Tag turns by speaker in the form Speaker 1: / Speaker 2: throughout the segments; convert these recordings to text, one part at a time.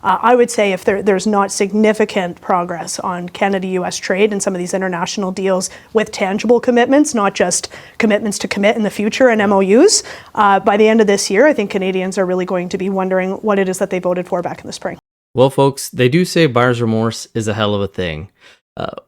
Speaker 1: I would say if there's not significant progress on Canada-US trade and some of these international deals with tangible commitments, not just commitments to commit in the future and MOUs, by the end of this year, I think Canadians are really going to be wondering what it is that they voted for back in the spring.
Speaker 2: Well, folks, they do say buyer's remorse is a hell of a thing.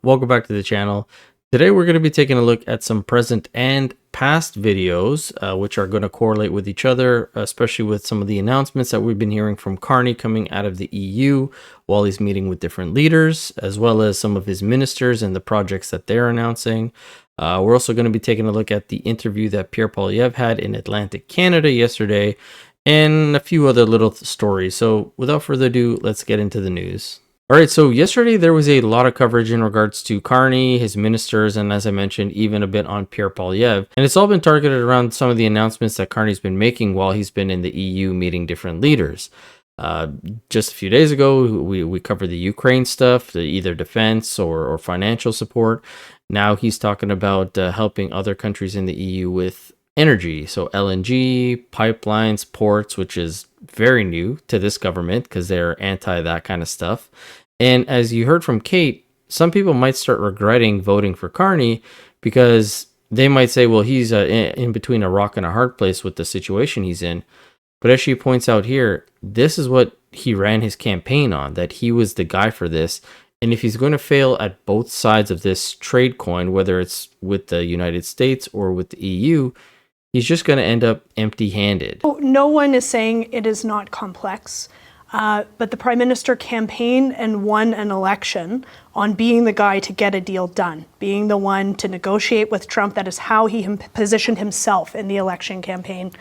Speaker 2: Welcome back to the channel. Today, we're going to be taking a look at some present and past videos, which are going to correlate with each other, especially with some of the announcements that we've been hearing from Carney coming out of the EU while he's meeting with different leaders, as well as some of his ministers and the projects that they're announcing. We're also going to be taking a look at the interview that Pierre Poilievre had in Atlantic Canada yesterday, and a few other little stories. So without further ado, let's get into the news. All right, so yesterday there was a lot of coverage in regards to Carney, his ministers, and as I mentioned, even a bit on Pierre Poilievre. And it's all been targeted around some of the announcements that Carney's been making while he's been in the EU meeting different leaders. Just a few days ago, we covered the Ukraine stuff, either defense or financial support. Now he's talking about helping other countries in the EU with energy, so LNG, pipelines, ports, which is very new to this government because they're anti that kind of stuff. And as you heard from Kate, some people might start regretting voting for Carney because they might say, well, he's in between a rock and a hard place with the situation he's in. But as she points out here, this is what he ran his campaign on, that he was the guy for this. And if he's going to fail at both sides of this trade coin, whether it's with the United States or with the EU, he's just going to end up empty-handed.
Speaker 1: No one is saying it is not complex. But the Prime Minister campaigned and won an election on being the guy to get a deal done, being the one to negotiate with Trump. That is how he positioned himself in the election campaign.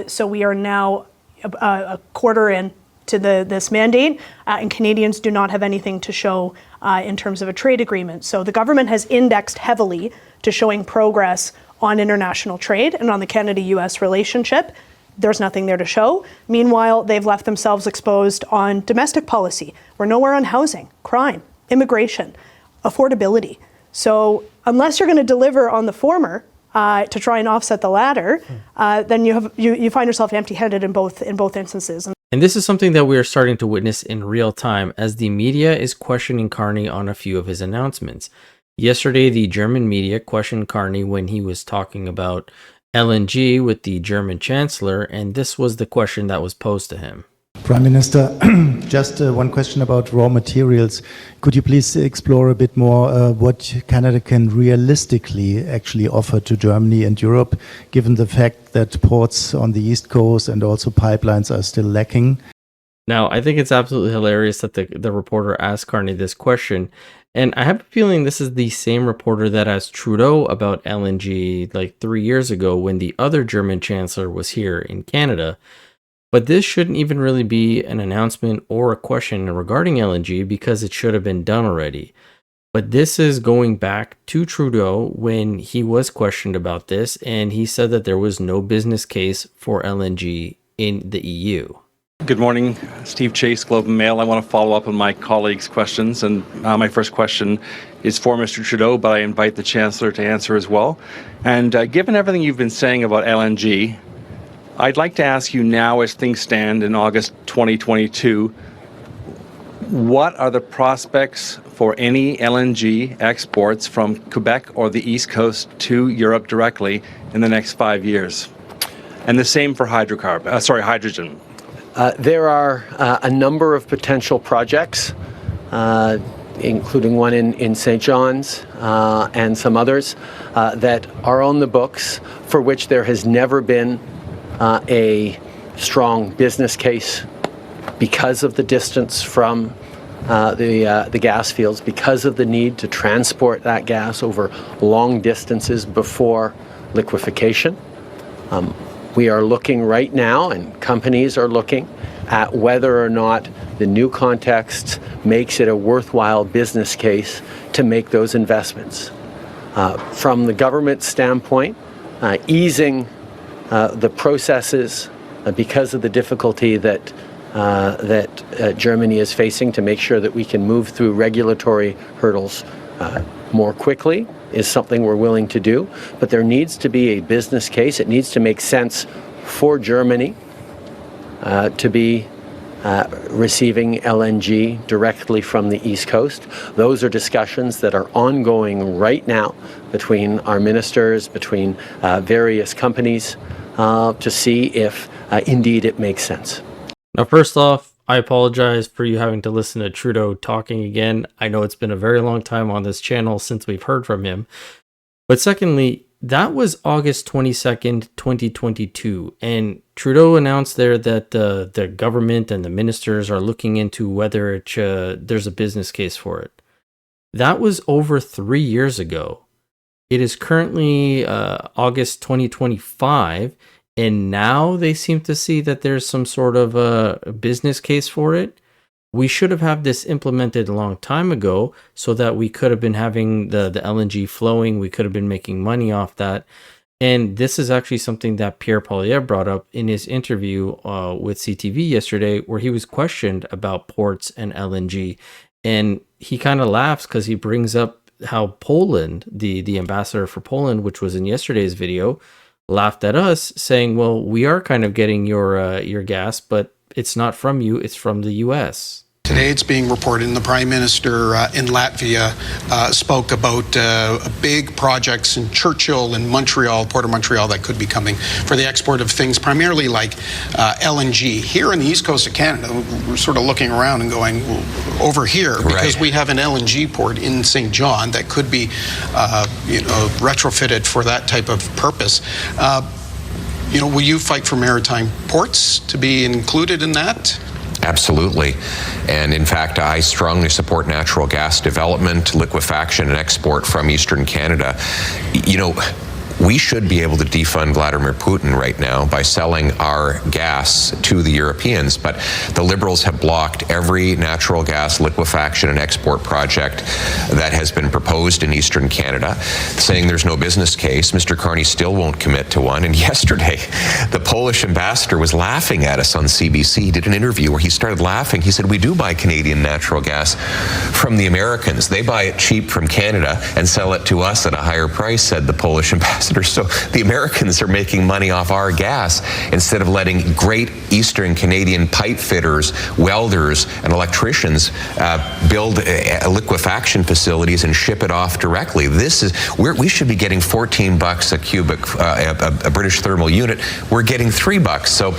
Speaker 1: So we are now a quarter in to this mandate, and Canadians do not have anything to show in terms of a trade agreement. So the government has indexed heavily to showing progress on international trade and on the Canada-US relationship. There's nothing there to show. Meanwhile, they've left themselves exposed on domestic policy. We're nowhere on housing, crime, immigration, affordability. So unless you're going to deliver on the former to try and offset the latter, then you find yourself empty-handed in both instances.
Speaker 2: And this is something that we are starting to witness in real time as the media is questioning Carney on a few of his announcements. Yesterday, the German media questioned Carney when he was talking about LNG with the German Chancellor, and this was the question that was posed to him.
Speaker 3: Prime Minister, just one question about raw materials. Could you please explore a bit more what Canada can realistically actually offer to Germany and Europe, given the fact that ports on the East Coast and also pipelines are still lacking?
Speaker 2: Now, I think it's absolutely hilarious that the reporter asked Carney this question. And I have a feeling this is the same reporter that asked Trudeau about LNG like 3 years ago when the other German chancellor was here in Canada. But this shouldn't even really be an announcement or a question regarding LNG because it should have been done already. But this is going back to Trudeau when he was questioned about this, and he said that there was no business case for LNG in the EU.
Speaker 4: Good morning, Steve Chase, Globe and Mail. I want to follow up on my colleagues' questions, and my first question is for Mr. Trudeau, but I invite the Chancellor to answer as well. And given everything you've been saying about LNG, I'd like to ask you now, as things stand in August 2022, what are the prospects for any LNG exports from Quebec or the East Coast to Europe directly in the next 5 years? And the same for hydrogen.
Speaker 5: There are a number of potential projects, including one in St. John's and some others that are on the books for which there has never been a strong business case because of the distance from the gas fields, because of the need to transport that gas over long distances before liquefaction. We are looking right now, and companies are looking at whether or not the new context makes it a worthwhile business case to make those investments. From the government standpoint, easing the processes because of the difficulty that Germany is facing to make sure that we can move through regulatory hurdles more quickly is something we're willing to do, but there needs to be a business case. It needs to make sense for Germany to be receiving LNG directly from the East Coast. Those are discussions that are ongoing right now between our ministers, between various companies, to see if indeed it makes sense.
Speaker 2: Now, first off, I apologize for you having to listen to Trudeau talking again. I know it's been a very long time on this channel since we've heard from him. But secondly, that was August 22nd, 2022. And Trudeau announced there that the government and the ministers are looking into whether there's a business case for it. That was over 3 years ago. It is currently August 2025. And now they seem to see that there's some sort of a business case for it. We should have had this implemented a long time ago so that we could have been having the LNG flowing. We could have been making money off that. And this is actually something that Pierre Poilievre brought up in his interview with CTV yesterday, where he was questioned about ports and LNG. And he kind of laughs because he brings up how Poland, the ambassador for Poland, which was in yesterday's video, laughed at us saying, well, we are kind of getting your gas, but it's not from you, it's from the US.
Speaker 6: Today it's being reported, and the Prime Minister in Latvia spoke about big projects in Churchill and Montreal, Port of Montreal, that could be coming for the export of things primarily like LNG. Here on the east coast of Canada, we're sort of looking around and going, well, over here, because we have an LNG port in St. John that could be retrofitted for that type of purpose. Will you fight for maritime ports to be included in that?
Speaker 7: Absolutely. And in fact, I strongly support natural gas development, liquefaction, and export from Eastern Canada. We should be able to defund Vladimir Putin right now by selling our gas to the Europeans, but the Liberals have blocked every natural gas liquefaction and export project that has been proposed in Eastern Canada, saying there's no business case. Mr. Carney still won't commit to one. And yesterday, the Polish ambassador was laughing at us on CBC. He did an interview where he started laughing. He said, we do buy Canadian natural gas from the Americans. They buy it cheap from Canada and sell it to us at a higher price, said the Polish ambassador. So the Americans are making money off our gas instead of letting great Eastern Canadian pipe fitters, welders, and electricians build liquefaction facilities and ship it off directly. We should be getting $14 a cubic, a British thermal unit. We're getting $3. So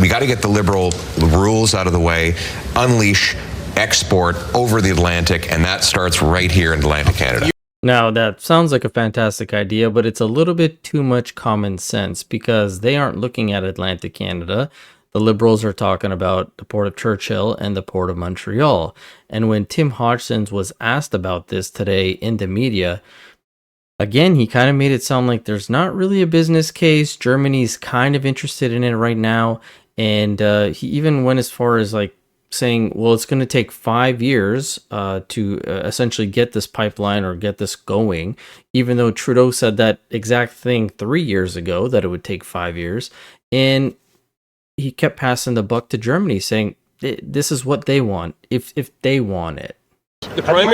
Speaker 7: we got to get the Liberal rules out of the way, unleash export over the Atlantic, and that starts right here in Atlantic Canada.
Speaker 2: Now, that sounds like a fantastic idea, but it's a little bit too much common sense because they aren't looking at Atlantic Canada. The Liberals are talking about the Port of Churchill and the Port of Montreal. And when Tim Hodgson was asked about this today in the media, again, he kind of made it sound like there's not really a business case. Germany's kind of interested in it right now. And he even went as far as saying, well, it's going to take 5 years to essentially get this pipeline or get this going, even though Trudeau said that exact thing 3 years ago, that it would take 5 years. And he kept passing the buck to Germany, saying this is what they want, if they want it.
Speaker 8: The Prime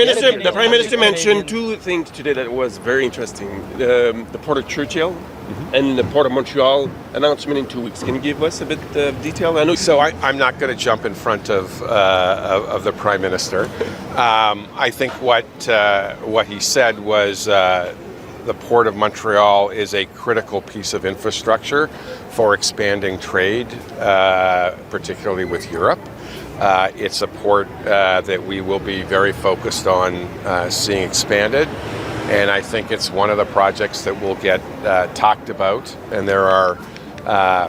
Speaker 8: Minister mentioned two things today that was very interesting. The Port of Churchill and the Port of Montreal announcement in 2 weeks. Can you give us a bit of detail?
Speaker 9: I'm not going to jump in front of the Prime Minister. I think what he said was the Port of Montreal is a critical piece of infrastructure for expanding trade, particularly with Europe. It's a port that we will be very focused on seeing expanded. And I think it's one of the projects that will get talked about. And there are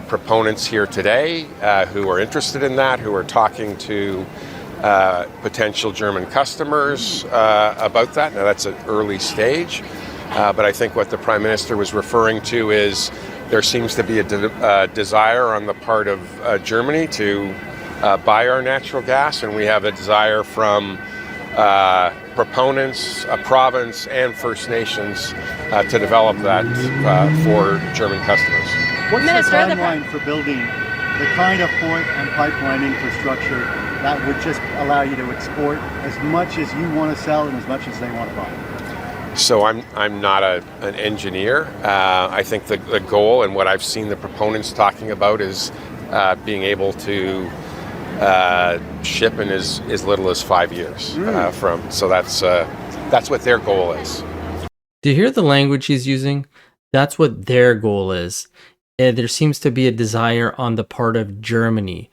Speaker 9: proponents here today who are interested in that, who are talking to potential German customers about that. Now, that's an early stage. But I think what the Prime Minister was referring to is there seems to be a desire on the part of Germany to buy our natural gas, and we have a desire from proponents, a province, and First Nations to develop that for German customers.
Speaker 10: What's the timeline for building the kind of port and pipeline infrastructure that would just allow you to export as much as you want to sell and as much as they want to buy?
Speaker 9: So I'm not an engineer. I think the goal and what I've seen the proponents talking about is being able to ship in as little as 5 years from. So that's what their goal is.
Speaker 2: Do you hear the language he's using? That's what their goal is. There seems to be a desire on the part of Germany.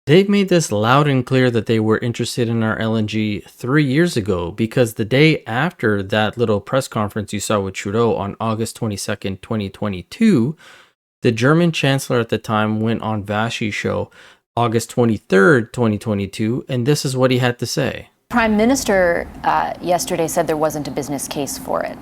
Speaker 2: They've made this loud and clear that they were interested in our LNG 3 years ago, because the day after that little press conference you saw with Trudeau on August 22nd, 2022, the German chancellor at the time went on Vassey's show August 23rd, 2022, and this is what he had to say.
Speaker 11: Prime Minister yesterday said there wasn't a business case for it.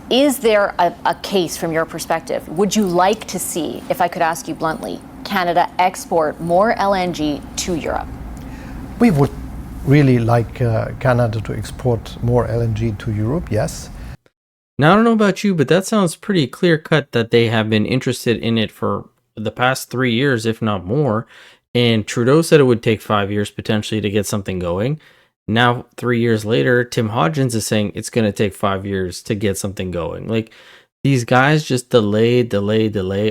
Speaker 11: Is there a case from your perspective? Would you like to see, if I could ask you bluntly, Canada export more LNG to Europe?
Speaker 12: We would really like Canada to export more LNG to Europe, yes.
Speaker 2: Now, I don't know about you, but that sounds pretty clear-cut that they have been interested in it for the past 3 years, if not more. And Trudeau said it would take 5 years potentially to get something going. Now, 3 years later, Tim Hodgins is saying it's going to take 5 years to get something going. Like, these guys just delay.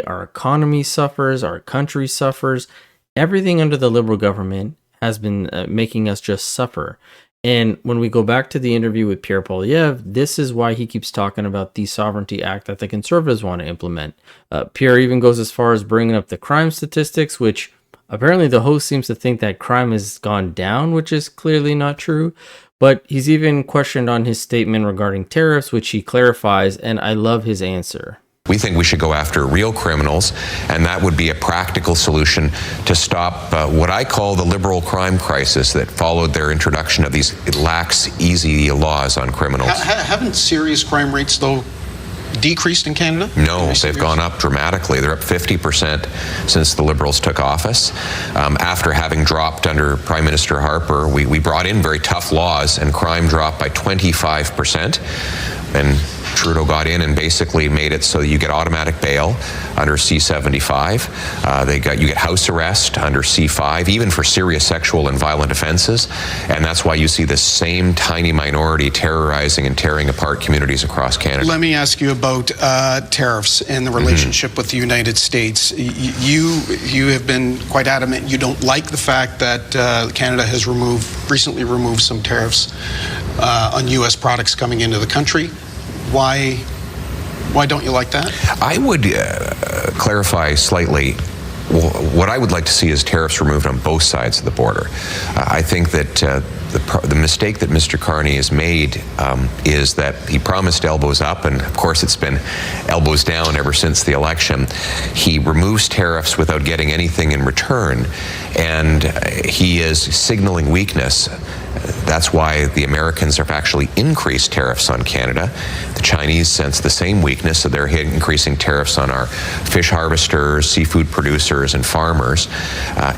Speaker 2: Our economy suffers, our country suffers. Everything under the Liberal government has been making us just suffer. And when we go back to the interview with Pierre Poilievre, this is why he keeps talking about the Sovereignty Act that the Conservatives want to implement. Pierre even goes as far as bringing up the crime statistics, which apparently the host seems to think that crime has gone down, which is clearly not true. But he's even questioned on his statement regarding tariffs, which he clarifies, and I love his answer.
Speaker 7: We think we should go after real criminals, and that would be a practical solution to stop what I call the liberal crime crisis that followed their introduction of these lax, easy laws on criminals.
Speaker 6: Haven't serious crime rates, though, decreased in Canada?
Speaker 7: No, they've gone up dramatically. They're up 50% since the Liberals took office. After having dropped under Prime Minister Harper, we brought in very tough laws, and crime dropped by 25%. And Trudeau got in and basically made it so you get automatic bail under C-75. You get house arrest under C-5, even for serious sexual and violent offenses. And that's why you see the same tiny minority terrorizing and tearing apart communities across Canada.
Speaker 6: Let me ask you about tariffs and the relationship with the United States. You have been quite adamant you don't like the fact that Canada has recently removed some tariffs on U.S. products coming into the country. Why don't you like that? I
Speaker 7: would clarify slightly. What I would like to see is tariffs removed on both sides of the border. I think that the mistake that Mr. Carney has made is that he promised elbows up, and of course it's been elbows down ever since the election. He removes tariffs without getting anything in return, and he is signaling weakness. That's why the Americans have actually increased tariffs on Canada. The Chinese sense the same weakness, so they're increasing tariffs on our fish harvesters, seafood producers, and farmers.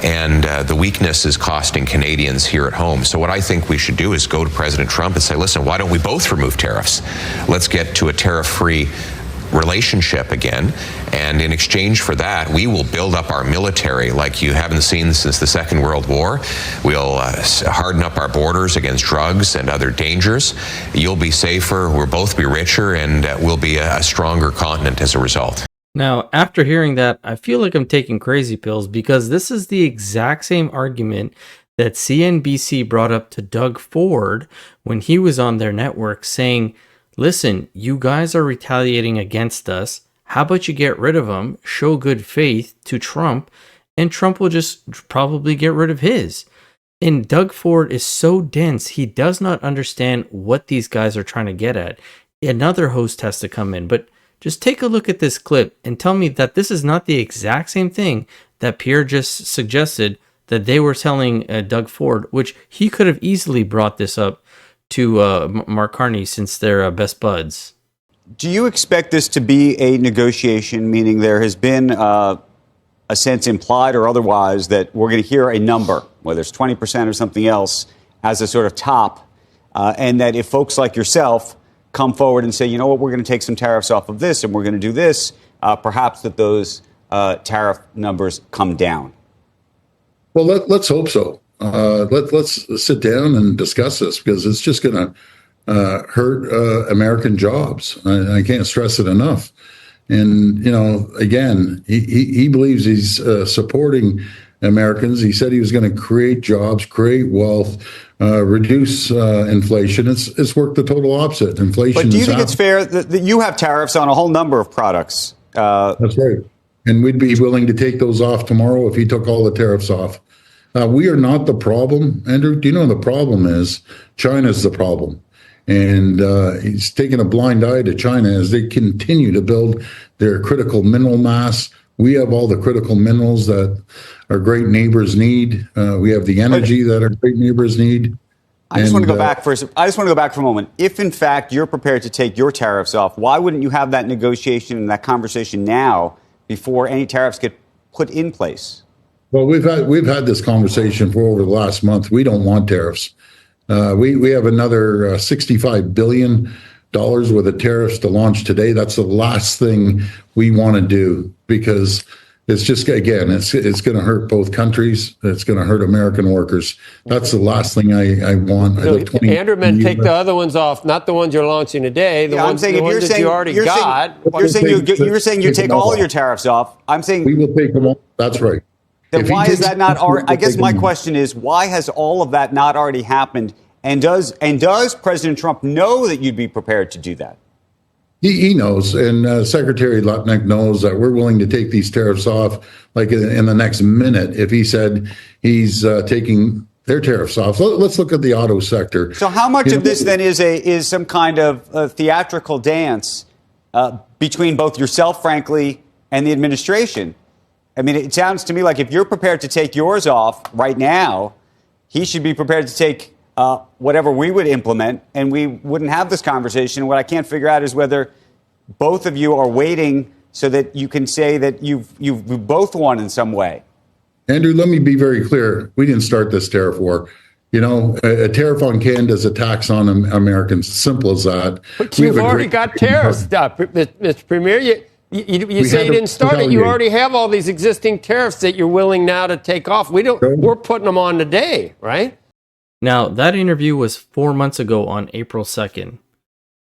Speaker 7: And the weakness is costing Canadians here at home. So what I think we should do is go to President Trump and say, listen, why don't we both remove tariffs? Let's get to a tariff-free relationship again, and in exchange for that we will build up our military like you haven't seen since the Second World War. We'll harden up our borders against drugs and other dangers. You'll be safer, we'll both be richer, and we'll be a stronger continent as a result.
Speaker 2: Now, after hearing that, I feel like I'm taking crazy pills, because this is the exact same argument that CNBC brought up to Doug Ford when he was on their network, saying, listen, you guys are retaliating against us. How about you get rid of them, show good faith to Trump, and Trump will just probably get rid of his. And Doug Ford is so dense, he does not understand what these guys are trying to get at. Another host has to come in, but just take a look at this clip and tell me that this is not the exact same thing that Pierre just suggested that they were telling Doug Ford, which he could have easily brought this up to Mark Carney, since they're best buds.
Speaker 13: Do you expect this to be a negotiation, meaning there has been a sense, implied or otherwise, that we're going to hear a number, whether it's 20% or something else, as a sort of top, and that if folks like yourself come forward and say, you know what, we're going to take some tariffs off of this and we're going to do this, perhaps that those tariff numbers come down?
Speaker 14: Well, let's hope so. Let's sit down and discuss this, because it's just going to hurt American jobs. I can't stress it enough. And, you know, again, he believes he's supporting Americans. He said he was going to create jobs, create wealth, reduce inflation. It's worked the total opposite. Inflation.
Speaker 13: But do you think it's fair that you have tariffs on a whole number of products?
Speaker 14: That's right. And we'd be willing to take those off tomorrow if he took all the tariffs off. We are not the problem, Andrew. Do you know the problem is? China's the problem. And he's taking a blind eye to China as they continue to build their critical mineral mass. We have all the critical minerals that our great neighbors need. We have the energy that our great neighbors need.
Speaker 13: I just want to go back for a moment. If in fact you're prepared to take your tariffs off, why wouldn't you have that negotiation and that conversation now before any tariffs get put in place?
Speaker 14: Well, we've had this conversation for over the last month. We don't want tariffs. We have another $65 billion worth of tariffs to launch today. That's the last thing we want to do because it's just, again, it's going to hurt both countries. It's going to hurt American workers. That's the last thing I want.
Speaker 15: Andrew meant take the other ones off, not the ones you're launching today. The ones that you already got.
Speaker 13: You're saying you take all your tariffs off. I'm saying
Speaker 14: we will take them all. That's right.
Speaker 13: Then why is that not? I guess my question is, why has all of that not already happened? And does President Trump know that you'd be prepared to do that?
Speaker 14: He knows, and Secretary Lutnick knows that we're willing to take these tariffs off like in the next minute if he said he's taking their tariffs off. Let's look at the auto sector.
Speaker 13: So how much of this then is some kind of theatrical dance between both yourself, frankly, and the administration? I mean, it sounds to me like if you're prepared to take yours off right now, he should be prepared to take whatever we would implement, and we wouldn't have this conversation. What I can't figure out is whether both of you are waiting so that you can say that you've both won in some way.
Speaker 14: Andrew, let me be very clear. We didn't start this tariff war. You know, a tariff on Canada is a tax on Americans. Simple as that.
Speaker 15: But you've already got tariffs, Mr. Premier. You say you didn't start it. You already have all these existing tariffs that you're willing now to take off. We're putting them on today, right?
Speaker 2: Now, that interview was 4 months ago on April 2nd.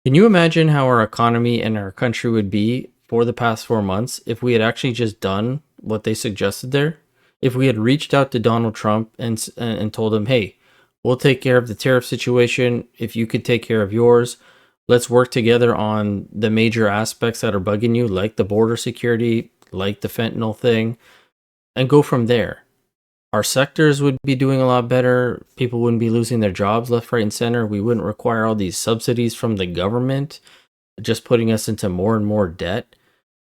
Speaker 2: Can you imagine how our economy and our country would be for the past 4 months if we had actually just done what they suggested there? If we had reached out to Donald Trump and told him, hey, we'll take care of the tariff situation if you could take care of yours. Let's work together on the major aspects that are bugging you, like the border security, like the fentanyl thing, and go from there. Our sectors would be doing a lot better. People wouldn't be losing their jobs left, right, and center. We wouldn't require all these subsidies from the government, just putting us into more and more debt.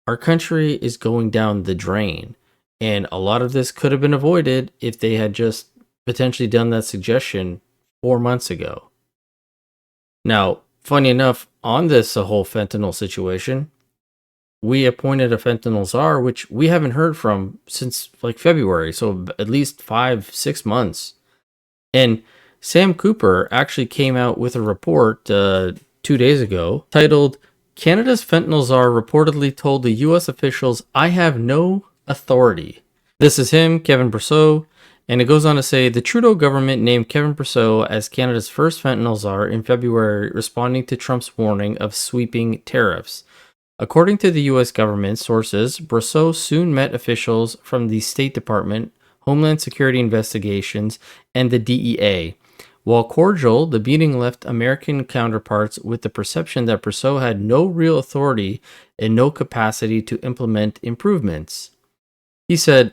Speaker 2: Our country is going down the drain. And a lot of this could have been avoided if they had just potentially done that suggestion 4 months ago. Now, funny enough, on this whole fentanyl situation, we appointed a fentanyl czar, which we haven't heard from since like February, so at least 5-6 months. And Sam Cooper actually came out with a report 2 days ago titled, Canada's fentanyl czar reportedly told the U.S. officials, I have no authority. This is him, Kevin Brousseau. And it goes on to say, the Trudeau government named Kevin Brousseau as Canada's first fentanyl czar in February, responding to Trump's warning of sweeping tariffs. According to the U.S. government sources, Brousseau soon met officials from the State Department, Homeland Security Investigations, and the DEA. While cordial, the meeting left American counterparts with the perception that Brousseau had no real authority and no capacity to implement improvements. He said,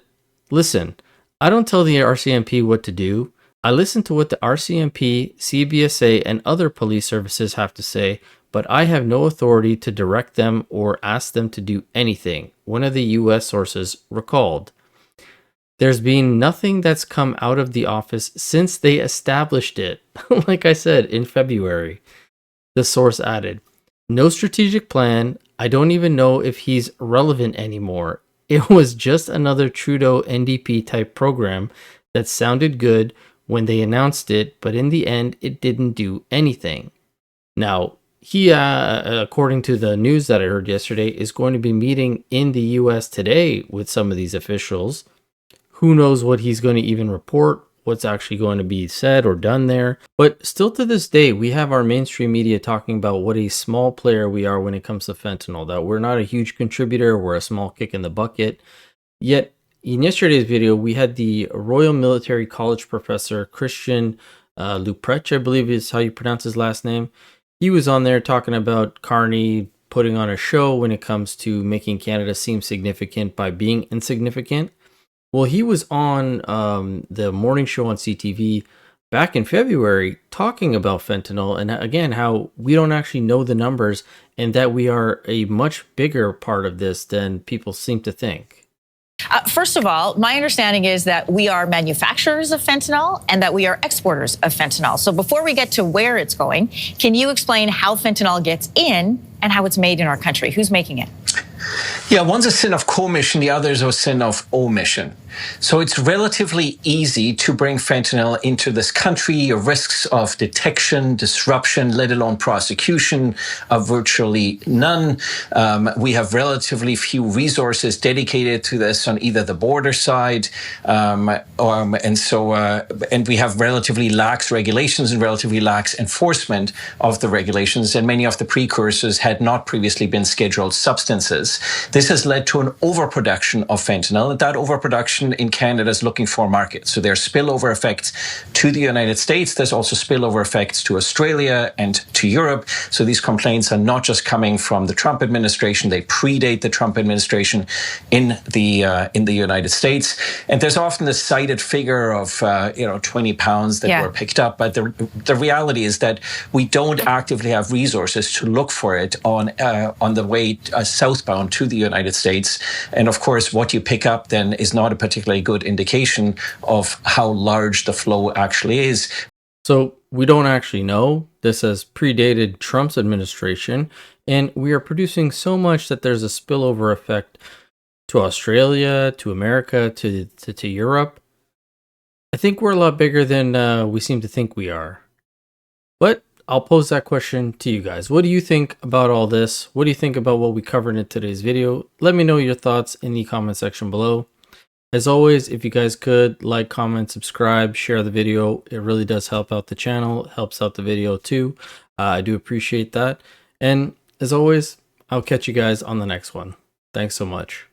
Speaker 2: listen, I don't tell the RCMP what to do. I listen to what the RCMP, CBSA, and other police services have to say, but I have no authority to direct them or ask them to do anything, one of the U.S. sources recalled. There's been nothing that's come out of the office since they established it, like I said, in February. The source added, no strategic plan. I don't even know if he's relevant anymore. It was just another Trudeau NDP type program that sounded good when they announced it, but in the end, it didn't do anything. Now, he, according to the news that I heard yesterday, is going to be meeting in the U.S. today with some of these officials. Who knows what he's going to even report, what's actually going to be said or done there. But still to this day, we have our mainstream media talking about what a small player we are when it comes to fentanyl, that we're not a huge contributor, we're a small kick in the bucket. Yet, in yesterday's video, we had the Royal Military College professor, Christian Luprecht, I believe is how you pronounce his last name. He was on there talking about Carney putting on a show when it comes to making Canada seem significant by being insignificant. Well, he was on the morning show on CTV back in February talking about fentanyl and again how we don't actually know the numbers and that we are a much bigger part of this than people seem to think.
Speaker 16: First of all, my understanding is that we are manufacturers of fentanyl and that we are exporters of fentanyl. So before we get to where it's going, can you explain how fentanyl gets in and how it's made in our country? Who's making it?
Speaker 17: Yeah, one's a sin of commission, the other is a sin of omission. So it's relatively easy to bring fentanyl into this country. Risks of detection, disruption, let alone prosecution, are virtually none. We have relatively few resources dedicated to this on either the border side, and we have relatively lax regulations and relatively lax enforcement of the regulations, and many of the precursors had not previously been scheduled substances. This has led to an overproduction of fentanyl, and that overproduction in Canada is looking for a market. So there's spillover effects to the United States. There's also spillover effects to Australia and to Europe. So these complaints are not just coming from the Trump administration. They predate the Trump administration in the United States. And there's often this cited figure of 20 pounds that were picked up. But the reality is that we don't actively have resources to look for it on the way southbound to the United States. And of course, what you pick up then is not a particularly good indication of how large the flow actually is.
Speaker 2: So we don't actually know. This has predated Trump's administration, and we are producing so much that there's a spillover effect to Australia, to America, to Europe. I think we're a lot bigger than we seem to think we are. But I'll pose that question to you guys. What do you think about all this? What do you think about what we covered in today's video? Let me know your thoughts in the comment section below. As always, if you guys could like, comment, subscribe, share the video. It really does help out the channel. It helps out the video too. I do appreciate that. And as always, I'll catch you guys on the next one. Thanks so much.